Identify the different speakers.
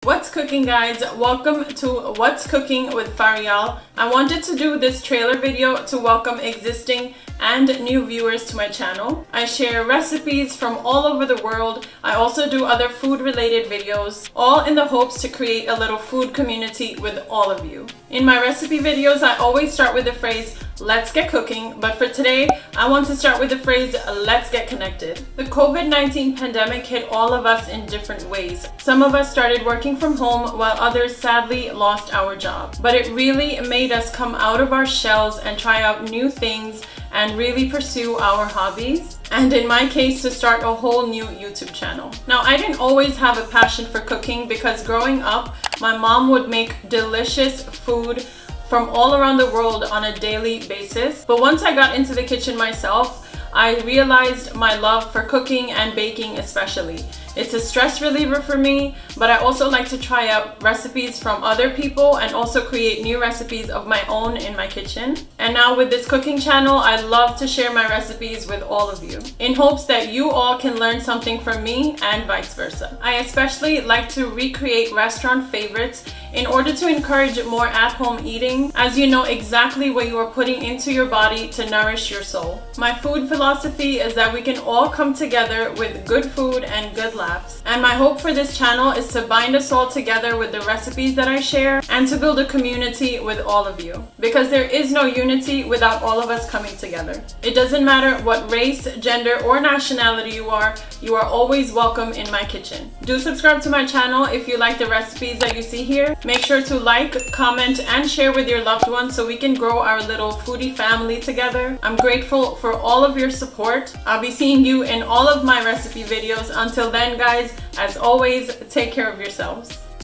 Speaker 1: What's cooking, guys? Welcome to What's Cooking with Fariyal. I wanted to do this trailer video to welcome existing and new viewers to my channel. I share recipes from all over the world. I also do other food related videos, all in the hopes to create a little food community with all of you. In my recipe videos, I always start with the phrase, let's get cooking, but for today, I want to start with the phrase, let's get connected. The COVID-19 pandemic hit all of us in different ways. Some of us started working from home while others sadly lost our job. But it really made us come out of our shells and try out new things and really pursue our hobbies. And in my case, to start a whole new YouTube channel. Now, I didn't always have a passion for cooking because growing up, my mom would make delicious food from all around the world on a daily basis. But once I got into the kitchen myself, I realized my love for cooking and baking especially. It's a stress reliever for me, but I also like to try out recipes from other people and also create new recipes of my own in my kitchen. And now with this cooking channel, I love to share my recipes with all of you in hopes that you all can learn something from me and vice versa. I especially like to recreate restaurant favorites in order to encourage more at-home eating, as you know exactly what you are putting into your body to nourish your soul. My food philosophy is that we can all come together with good food and good laughs. And my hope for this channel is to bind us all together with the recipes that I share and to build a community with all of you. Because there is no unity without all of us coming together. It doesn't matter what race, gender, or nationality you are always welcome in my kitchen. Do subscribe to my channel if you like the recipes that you see here. Make sure to like, comment, and share with your loved ones so we can grow our little foodie family together. I'm grateful for all of your support. I'll be seeing you in all of my recipe videos. Until then, guys, as always, take care of yourselves.